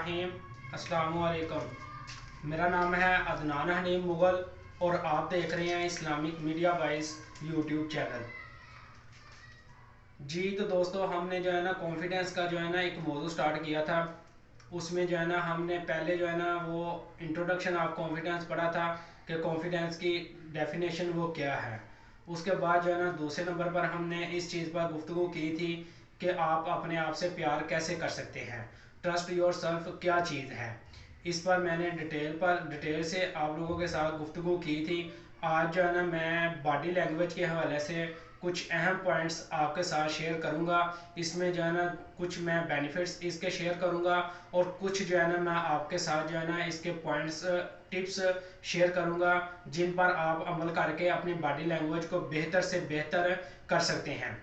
रहीम। अस्सलाम वालेकुम। मेरा नाम है अदनान हनीम मुगल और आप देख रहे हैं Islamic media wise YouTube channel. जी तो दोस्तों, हमने जो है ना कॉन्फिडेंस का जो है ना एक मौजू स्टार्ट किया था। उसमें जो है ना हमने पहले जो है ना वो इंट्रोडक्शन ऑफ कॉन्फिडेंस पढ़ा था कि कॉन्फिडेंस की डेफिनेशन वो क्या है। उसके बाद जो है ना दूसरे नंबर पर हमने इस चीज़ पर गुफ्तगू की थी कि आप अपने आप से प्यार कैसे कर सकते हैं, ट्रस्ट योर सेल्फ क्या चीज़ है। इस पर मैंने डिटेल से आप लोगों के साथ गुफ्तगू की थी। आज जो है ना मैं बॉडी लैंग्वेज के हवाले से कुछ अहम पॉइंट्स आपके साथ शेयर करूंगा। इसमें जो है ना कुछ मैं बेनिफिट्स इसके शेयर करूंगा और कुछ जो है ना मैं आपके साथ जो है ना इसके पॉइंट्स टिप्स शेयर करूंगा जिन पर आप अमल करके अपनी बॉडी लैंग्वेज को बेहतर से बेहतर कर सकते हैं।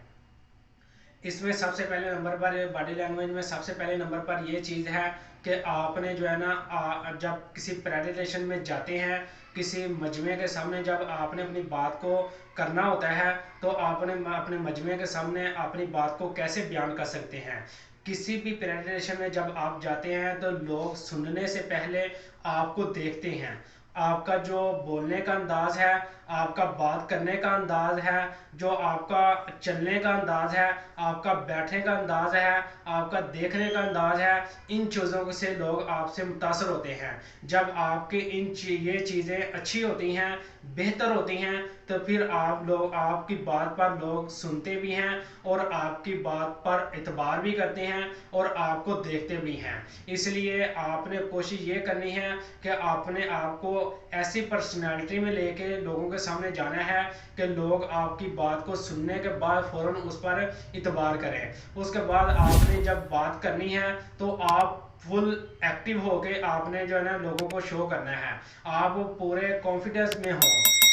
इसमें सबसे पहले नंबर पर बॉडी लैंग्वेज में सबसे पहले नंबर पर ये चीज़ है कि आपने जो है ना जब किसी प्रेजेंटेशन में जाते हैं, किसी मजमे के सामने जब आपने अपनी बात को करना होता है तो आपने अपने मजमे के सामने अपनी बात को कैसे बयान कर सकते हैं। किसी भी प्रेजेंटेशन में जब आप जाते हैं तो लोग सुनने से पहले आपको देखते हैं। आपका जो बोलने का अंदाज है, आपका बात करने का अंदाज है, जो आपका चलने का अंदाज है, आपका बैठने का अंदाज है, आपका देखने का अंदाज है, इन चीज़ों से लोग आपसे मुतासर होते हैं। जब आपके ये चीज़ें अच्छी होती हैं, बेहतर होती हैं, तो फिर आपकी बात पर लोग सुनते भी हैं और आपकी बात पर एतबार भी करते हैं और आपको देखते भी हैं। इसलिए आपने कोशिश ये करनी है कि आपने आपको ऐसी पर्सनालिटी में लेके लोगों के सामने जाना है कि लोग आपकी बात को सुनने के बाद फौरन उस पर इतबार करें। उसके बाद आपने जब बात करनी है तो आप फुल एक्टिव होके आपने जो है ना लोगों को शो करना है। आप पूरे कॉन्फिडेंस में हो,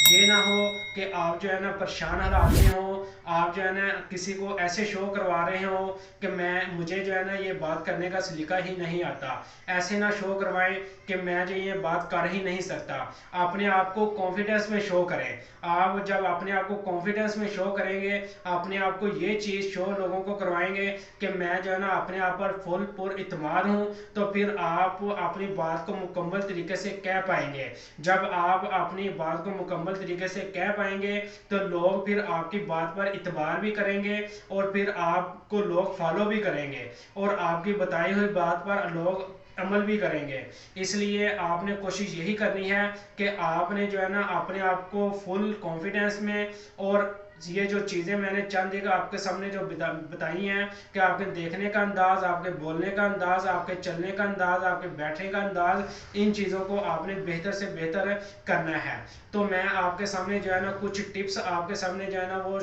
ये ना हो कि आप जो है ना परेशान हालात में हो, आप जो है ना किसी को ऐसे शो करवा रहे हो कि मुझे जो है ना ये बात करने का सलीका ही नहीं आता। ऐसे ना शो करवाएं कि मैं जो ये बात कर ही नहीं सकता। अपने आप को कॉन्फिडेंस में शो करें। आप जब अपने आप को कॉन्फिडेंस में शो करेंगे, अपने आप को ये चीज़ शो लोगों को करवाएंगे कि मैं जो है ना अपने आप पर फुल पुर इत्मीनान हूँ, तो फिर आप अपनी बात को मुकम्मल तरीके से कह पाएंगे। जब आप अपनी बात को मुकम्मल तरीके से कह पाएंगे तो लोग फिर आपकी बात पर इतबार भी करेंगे और फिर आपको लोग फॉलो भी करेंगे और आपकी बताई हुई बात पर लोग अमल भी करेंगे। इसलिए आपने कोशिश यही करनी है कि आपने जो है ना अपने आप को फुल कॉन्फिडेंस में, और ये जो चीज़ें मैंने चंद जगह आपके सामने जो बताई हैं कि आपके देखने का अंदाज, आपके बोलने का अंदाज, आपके चलने का अंदाज, आपके बैठने का अंदाज, इन चीज़ों को आपने बेहतर से बेहतर करना है। तो मैं आपके सामने जो है ना कुछ टिप्स आपके सामने जो है ना वो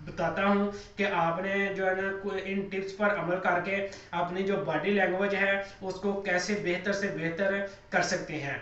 बताता हूँ कि आपने जो है ना इन टिप्स पर अमल करके अपनी जो बॉडी लैंग्वेज है उसको कैसे बेहतर से बेहतर कर सकते हैं।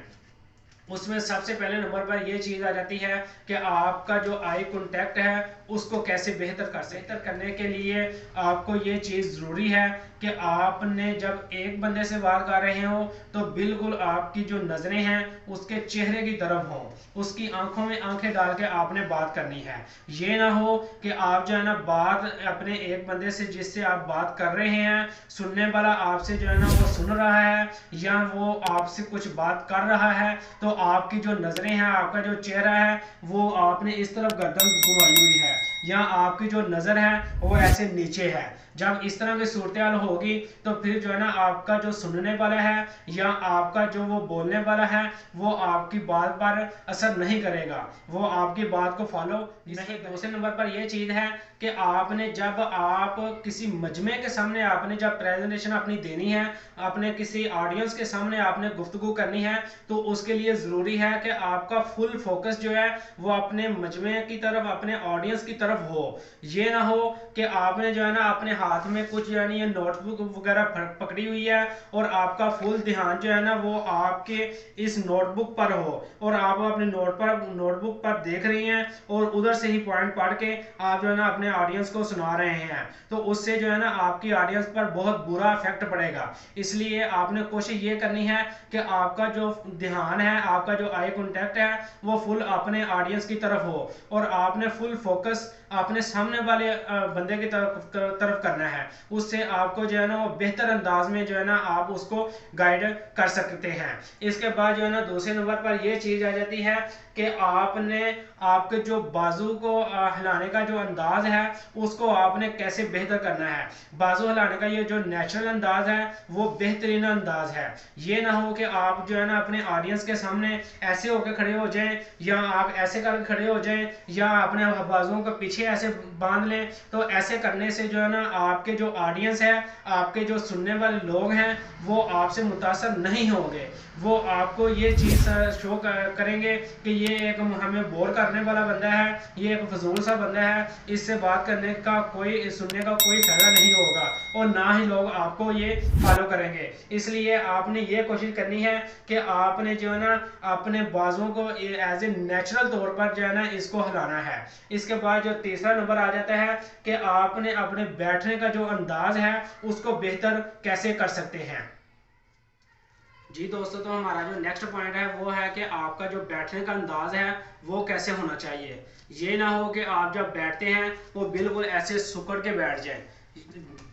उसमें सबसे पहले नंबर पर यह चीज़ आ जाती है कि आपका जो आई कांटेक्ट है उसको कैसे बेहतर करने के लिए आपको ये चीज़ ज़रूरी है कि आपने जब एक बंदे से बात कर रहे हो तो बिल्कुल आपकी जो नज़रें हैं उसके चेहरे की तरफ हो, उसकी आंखों में आंखें डाल के आपने बात करनी है। ये ना हो कि आप जो है ना बात अपने एक बंदे से जिससे आप बात कर रहे हैं, सुनने वाला आपसे जो है ना वो सुन रहा है या वो आपसे कुछ बात कर रहा है, तो आपकी जो नज़रें हैं, आपका जो चेहरा है वो आपने इस तरफ गर्दन घुमाई हुई है या आपकी जो नज़र है वो ऐसे नीचे है। जब इस तरह की सूरत हाल होगी तो फिर जो है ना आपका जो सुनने वाला है या आपका जो वो बोलने वाला है वो आपकी बात पर असर नहीं करेगा, वो आपकी बात को फॉलो नहीं। दूसरे नंबर पर यह चीज़ है कि आपने जब आप किसी मजमे के सामने आपने जब प्रेजेंटेशन अपनी देनी है, अपने किसी ऑडियंस के सामने आपने गुफ्तगू करनी है, तो उसके लिए ज़रूरी है कि आपका फुल फोकस जो है वो अपने मजमे की तरफ, अपने ऑडियंस की तरफ हो। ये ना हो कि आपने जो है ना अपने हाथ में कुछ यानी ये नोटबुक वगैरह पकड़ी हुई है और आपका फुल ध्यान जो है ना वो आपके इस नोटबुक पर हो और आप अपने नोटबुक पर देख रही हैं और उधर से ही पॉइंट पढ़ के आप जो है ना अपने ऑडियंस को सुना रहे हैं, तो उससे जो है ना आपकी ऑडियंस पर बहुत बुरा इफेक्ट पड़ेगा। इसलिए आपने कोशिश ये करनी है कि आपका जो ध्यान है, आपका जो आई कांटेक्ट है वो फुल अपने ऑडियंस की तरफ हो और आपने फुल फोकस अपने सामने वाले बंदे की तरफ करना है, उससे आपको जो है ना वो बेहतर अंदाज में जो है ना आप उसको गाइड कर सकते हैं। इसके बाद जो है ना दूसरे नंबर पर ये चीज़ आ जाती है कि आपने आपके जो बाजू को हिलाने का जो अंदाज है उसको आपने कैसे बेहतर करना है। बाजू हिलाने का ये जो नेचुरल अंदाज है वो बेहतरीन अंदाज है। ये ना हो कि आप जो है ना अपने ऑडियंस के सामने ऐसे होकर खड़े हो जाएं, या आप ऐसे करके खड़े हो जाएं, या अपने बाजुओं को पीछे ऐसे बांध लें। तो ऐसे करने से जो है ना आपके जो ऑडियंस है, आपके जो सुनने वाले लोग हैं, वो आपसे मुतासर नहीं होंगे। वो आपको ये चीज़ शो करेंगे कि ये एक हमें बोर करने वाला बंदा है, ये एक फजूल सा बंदा है, इससे बात करने का कोई सुनने का कोई फ़ायदा नहीं होगा, और ना ही लोग आपको ये फॉलो करेंगे। इसलिए आपने ये कोशिश करनी है कि आपने जो है ना अपने बाजुओं को एज ए नेचुरल तौर पर जो है ना इसको हिलाना है। इसके बाद जो तीसरा नंबर आ जाता है कि आपने अपने बैठने का जो अंदाज है उसको बेहतर कैसे कर सकते हैं। जी दोस्तों, तो हमारा जो नेक्स्ट पॉइंट है वो है कि आपका जो बैठने का अंदाज है वो कैसे होना चाहिए। ये ना हो कि आप जब बैठते हैं वो बिल्कुल ऐसे सुकड़ के बैठ जाए।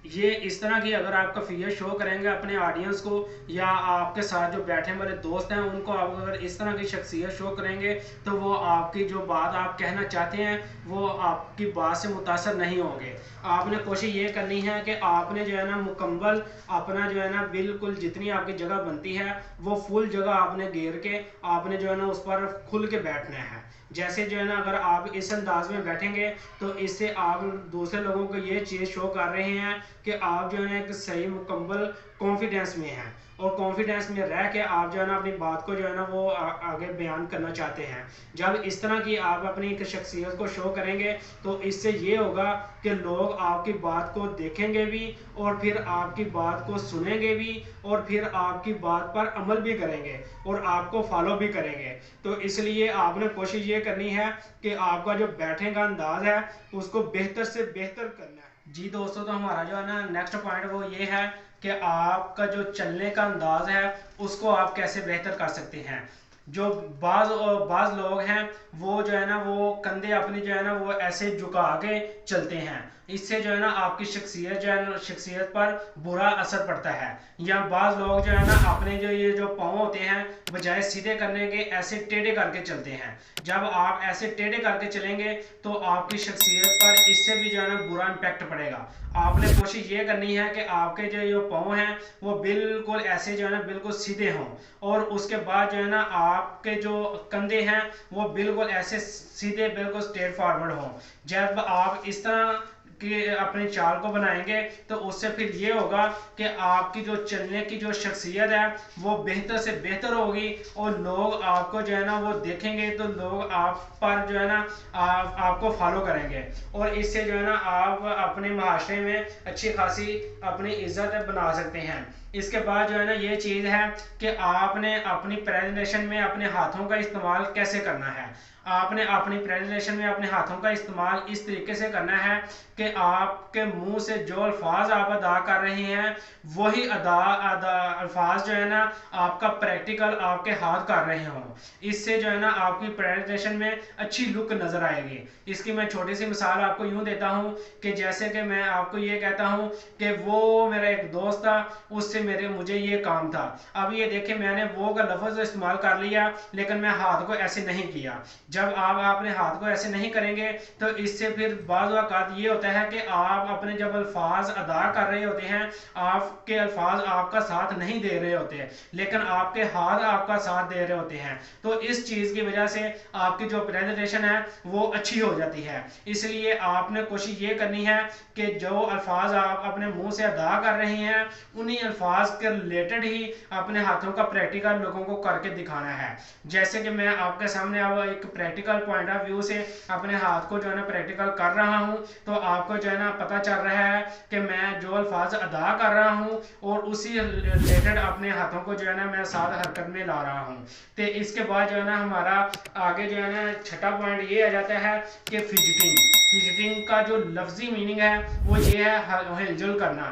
ये इस तरह की अगर आपका फिगर शो करेंगे अपने ऑडियंस को, या आपके साथ जो बैठने वाले दोस्त हैं उनको आप अगर इस तरह की शख्सियत शो करेंगे तो वो आपकी जो बात आप कहना चाहते हैं वो आपकी बात से मुतासर नहीं होंगे। आपने कोशिश ये करनी है कि आपने जो है ना मुकम्मल अपना जो है ना बिल्कुल जितनी आपकी जगह बनती है वो फुल जगह आपने घेर के आपने जो है ना उस पर खुल के बैठना है। जैसे जो है ना अगर आप इस अंदाज में बैठेंगे तो इससे आप दूसरे लोगों को ये चीज़ शो कर रहे हैं कि आप जो है ना एक सही मुकम्मल कॉन्फिडेंस में हैं, और कॉन्फिडेंस में रह के आप जो है ना अपनी बात को जो है ना वो आगे बयान करना चाहते हैं। जब इस तरह की आप अपनी एक शख्सियत को शो करेंगे तो इससे ये होगा कि लोग आपकी बात को देखेंगे भी, और फिर आपकी बात को सुनेंगे भी, और फिर आपकी बात पर अमल भी करेंगे, और आपको फॉलो भी करेंगे। तो इसलिए आपने कोशिश ये करनी है कि आपका जो बैठने का अंदाज है उसको बेहतर से बेहतर करना है। जी दोस्तों, तो हमारा जो है ना नेक्स्ट पॉइंट वो ये है कि आपका जो चलने का अंदाज है उसको आप कैसे बेहतर कर सकते हैं। जो बाज लोग हैं वो जो है ना वो कंधे अपनी जो है ना वो ऐसे झुका के चलते हैं, इससे जो है ना आपकी शख्सियत जो है ना शख्सियत पर बुरा असर पड़ता है। या बाज लोग जो है ना अपने जो ये जो पाँव होते हैं बजाय सीधे करने के ऐसे टेढ़े करके चलते हैं। जब आप ऐसे टेढ़े करके चलेंगे तो आपकी शख्सियत पर इससे भी जो है ना बुरा इम्पैक्ट पड़ेगा। आपने कोशिश ये करनी है कि आपके जो पाँव हैं वो बिल्कुल ऐसे जो है ना बिल्कुल सीधे हों, और उसके बाद जो है ना आपके जो कंधे हैं वो बिल्कुल ऐसे सीधे बिल्कुल स्ट्रेट फॉरवर्ड हों। जब आप इस तरह कि अपनी चाल को बनाएंगे तो उससे फिर ये होगा कि आपकी जो चलने की जो शख्सियत है वो बेहतर से बेहतर होगी, और लोग आपको जो है ना वो देखेंगे तो लोग आप पर जो है ना आपको फॉलो करेंगे, और इससे जो है ना आप अपने माशरे में अच्छी खासी अपनी इज्जत बना सकते हैं। इसके बाद जो है ना ये चीज़ है कि आपने अपनी प्रेजेंटेशन में अपने हाथों का इस्तेमाल कैसे करना है। आपने अपनी प्रेजेंटेशन में अपने हाथों का इस्तेमाल इस तरीके से करना है कि आपके मुंह से जो अल्फाज आप अदा कर रहे हैं वही अल्फाज जो है ना आपका प्रैक्टिकल आपके हाथ कर रहे हों। इससे जो है ना आपकी प्रेजेंटेशन में अच्छी लुक नज़र आएगी। इसकी मैं छोटी सी मिसाल आपको यूँ देता हूँ कि जैसे कि मैं आपको ये कहता हूँ कि वो मेरा एक दोस्त था, उससे मुझे ये काम था। अब ये देखें मैंने वो का लफ्ज़ इस्तेमाल कर लिया लेकिन मैं हाथ को ऐसे नहीं किया। जब आप अपने हाथ को ऐसे नहीं करेंगे तो इससे फिर बाज़ औक़ात ये होता है कि आप अपने जब अल्फाज अदा कर रहे होते हैं आपके अल्फाज आपका साथ नहीं दे रहे होते लेकिन आपके हाथ आपका साथ दे रहे होते हैं। तो इस चीज़ की वजह से आपकी जो प्रेजेंटेशन है वो अच्छी हो जाती है। इसलिए आपने कोशिश ये करनी है कि जो अल्फाज आप अपने मुंह से अदा कर रहे हैं उन्हीं अल्फाज के रिलेटेड ही अपने हाथों का प्रैक्टिकल लोगों को करके दिखाना है। जैसे कि मैं आपके सामने अब एक प्रैक्टिकल पॉइंट ऑफ व्यू से अपने हाथ को जो है ना प्रैक्टिकल कर रहा हूँ तो आपको जो है ना पता चल रहा है कि मैं जो अल्फाज अदा कर रहा हूँ और उसी रिलेटेड अपने हाथों को जो है ना मैं साथ हरकत में ला रहा हूँ। तो इसके बाद जो है ना हमारा आगे जो है ना छठा पॉइंट ये आ जाता है कि फिजिटिंग का जो लफ्जी मीनिंग है वो ये है हिलजुल करना।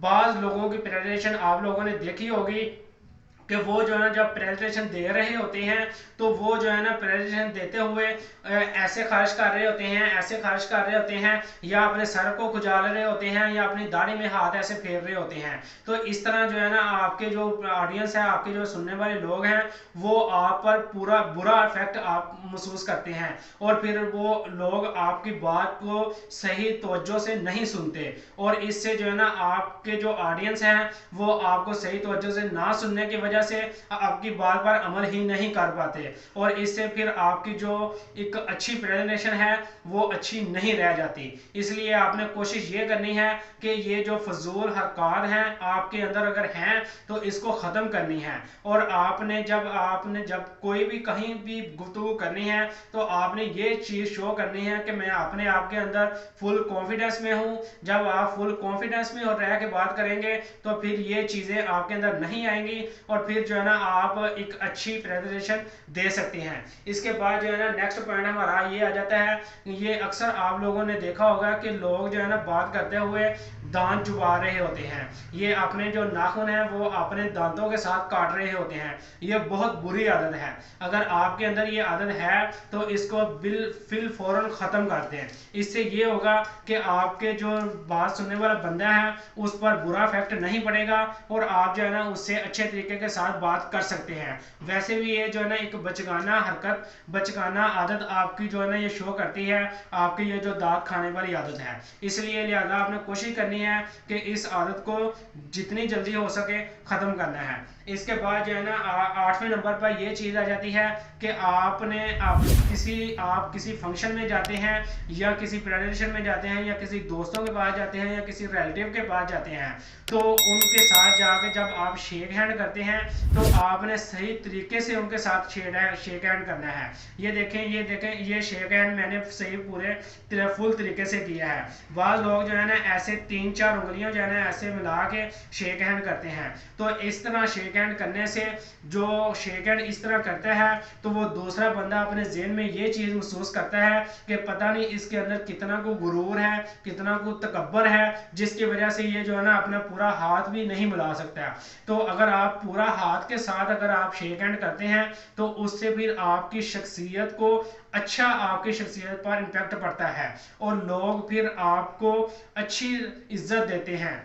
बाज़ लोगों की प्रेजेंटेशन आप लोगों ने देखी होगी کہ وہ جو ہے نا جب پریزنٹیشن دے رہے ہوتے ہیں تو وہ جو ہے نا پریزنٹیشن دیتے ہوئے ایسے خارج کر رہے ہوتے ہیں، ایسے خارج کر رہے ہوتے ہیں، یا اپنے سر کو کھجال رہے ہوتے ہیں، یا اپنی داڑھی میں ہاتھ ایسے پھیر رہے ہوتے ہیں. تو اس طرح جو ہے نا آپ کے جو آڈینس ہے، آپ کے جو سننے والے لوگ ہیں، وہ آپ پر پورا برا افیکٹ آپ محسوس کرتے ہیں، اور پھر وہ لوگ آپ کی بات کو صحیح توجہ سے نہیں سنتے، اور اس سے جو ہے نا آپ کے جو آڈینس ہیں وہ آپ کو صحیح توجہ سے نہ سننے کی وجہ سے آپ کی بات پر عمل ہی نہیں کر پاتے، اور اس سے پھر آپ کی جو ایک اچھی پریزنٹیشن ہے وہ اچھی نہیں رہ جاتی. اس لیے آپ نے کوشش یہ کرنی ہے کہ یہ جو فضول حرکات ہیں آپ کے اندر اگر ہیں تو اس کو ختم کرنی ہے، اور آپ نے جب کوئی بھی کہیں بھی گفتگو کرنی ہے تو آپ نے یہ چیز شو کرنی ہے کہ میں اپنے آپ کے اندر فل کانفیڈنس میں ہوں. جب آپ فل کانفیڈنس میں رہ کے بات کریں گے تو پھر یہ چیزیں آپ کے اندر نہیں آئیں گی، اور پھر جو ہے نا آپ ایک اچھی پریزنٹیشن دے سکتے ہیں. اس کے بعد جو ہے نا نیکسٹ پوائنٹ ہمارا یہ آ جاتا ہے، یہ اکثر آپ لوگوں نے دیکھا ہوگا کہ لوگ جو ہے نا بات کرتے ہوئے دانت چبا رہے ہوتے ہیں، یہ اپنے جو ناخن ہیں وہ اپنے دانتوں کے ساتھ کاٹ رہے ہوتے ہیں. یہ بہت بری عادت ہے. اگر آپ کے اندر یہ عادت ہے تو اس کو فوراً ختم کر دیں. اس سے یہ ہوگا کہ آپ کے جو بات سننے والا بندہ ہے اس پر برا افیکٹ نہیں پڑے گا، اور آپ جو ہے نا اس سے اچھے طریقے کے ساتھ بات کر سکتے ہیں. ویسے بھی یہ جو ہے نا ایک بچگانہ حرکت، بچگانہ عادت آپ کی جو ہے نا یہ شو کرتی ہے آپ کی یہ جو دانت کھانے والی عادت ہے. اس لیے لہٰذا آپ نے کوشش کرنی ہے کہ اس عادت کو جتنی جلدی ہو سکے ختم کرنا ہے. اس کے بعد جو ہے نا 8ویں نمبر پر یہ چیز آ جاتی ہے کہ آپ کسی فنکشن میں جاتے ہیں، یا کسی پریزنٹیشن میں جاتے ہیں، یا کسی دوستوں کے پاس جاتے ہیں، یا کسی ریلیٹیو کے پاس جاتے ہیں، تو ان کے ساتھ جا کے جب آپ شیک ہینڈ کرتے ہیں تو آپ نے صحیح طریقے سے ان کے ساتھ شیک ہینڈ کرنا ہے. یہ دیکھیں یہ شیک ہینڈ میں نے صحیح پورے فل طریقے سے کیا ہے. بعض لوگ جو ہے نا ایسے 3-4 انگلیاں جو ہے نا ایسے ملا کے شیک ہینڈ کرتے ہیں. تو اس طرح شیک ہینڈ کرنے سے جو شیک ہینڈ اس طرح کرتا ہے تو وہ دوسرا بندہ اپنے ذہن میں یہ چیز محسوس کرتا ہے کہ پتہ نہیں اس کے اندر کتنا کو غرور ہے، کتنا کو تکبر ہے، جس کی وجہ سے یہ جو ہے نا اپنا پورا ہاتھ بھی نہیں ملا سکتا. تو اگر آپ پورا ہاتھ کے ساتھ اگر آپ شیک ہینڈ کرتے ہیں تو اس سے پھر آپ کی شخصیت کو آپ کی شخصیت پر امپیکٹ پڑتا ہے، اور لوگ پھر آپ کو اچھی عزت دیتے ہیں،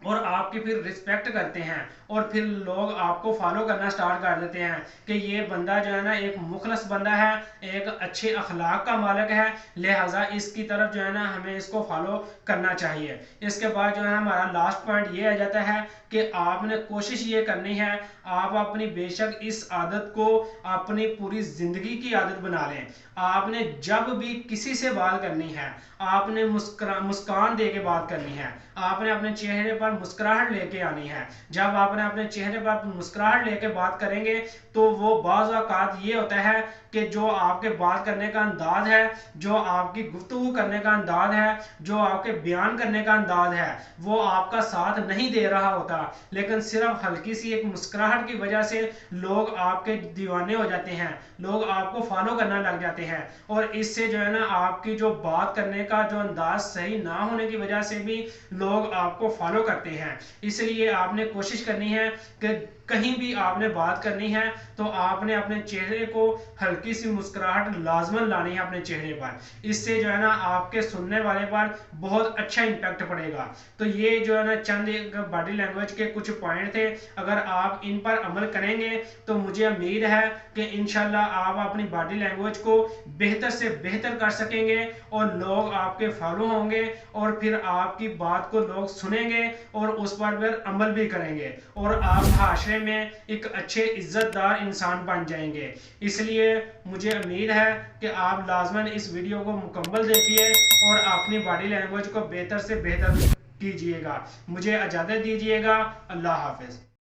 اور آپ کی پھر رسپیکٹ کرتے ہیں، اور پھر لوگ آپ کو فالو کرنا سٹارٹ کر دیتے ہیں کہ یہ بندہ جو ہے نا ایک مخلص بندہ ہے، ایک اچھے اخلاق کا مالک ہے، لہٰذا اس کی طرف جو ہے نا ہمیں اس کو فالو کرنا چاہیے. اس کے بعد جو ہے ہمارا لاسٹ پوائنٹ یہ آ جاتا ہے کہ آپ نے کوشش یہ کرنی ہے، آپ اپنی بے شک اس عادت کو اپنی پوری زندگی کی عادت بنا لیں. آپ نے جب بھی کسی سے بات کرنی ہے آپ نے مسکان دے کے بات کرنی ہے، آپ نے اپنے چہرے پر مسکراہٹ لے کے آنی ہے. جب آپ نے اپنے چہرے پر مسکراہٹ لے کے بات کریں گے تو وہ بعض اوقات یہ ہوتا ہے کہ جو آپ کے بات کرنے کا انداز ہے، جو آپ کی گفتگو کرنے کا انداز ہے، جو آپ کے بیان کرنے کا انداز ہے، وہ آپ کا ساتھ نہیں دے رہا ہوتا، لیکن صرف ہلکی سی ایک مسکراہٹ کی وجہ سے لوگ آپ کے دیوانے ہو جاتے ہیں، لوگ آپ کو فالو کرنا لگ جاتے ہیں، اور اس سے جو ہے نا آپ کی جو بات کرنے کا جو انداز صحیح نہ ہونے کی وجہ سے بھی لوگ آپ کو فالو کرتے ہیں. اس لیے آپ نے کوشش کرنی ہے کہ کہیں بھی آپ نے بات کرنی ہے تو آپ نے اپنے چہرے کو ہلکی سی مسکراہٹ لازماً لانی ہے اپنے چہرے پر. اس سے جو ہے نا آپ کے سننے والے پر بہت اچھا امپیکٹ پڑے گا. تو یہ جو ہے نا چند باڈی لینگویج کے کچھ پوائنٹ تھے، اگر آپ ان پر عمل کریں گے تو مجھے امید ہے کہ انشاءاللہ آپ اپنی باڈی لینگویج کو بہتر سے بہتر کر سکیں گے، اور لوگ آپ کے فالو ہوں گے، اور پھر آپ کی بات کو لوگ سنیں گے اور اس پر پھر عمل بھی کریں گے، اور آپ معاشرے میں ایک اچھے عزت دار انسان بن جائیں گے. اس لیے مجھے امید ہے کہ آپ لازماً اس ویڈیو کو مکمل دیکھیے اور اپنی باڈی لینگویج کو بہتر سے بہتر کیجیے گا. مجھے اجازت دیجیے گا. اللہ حافظ.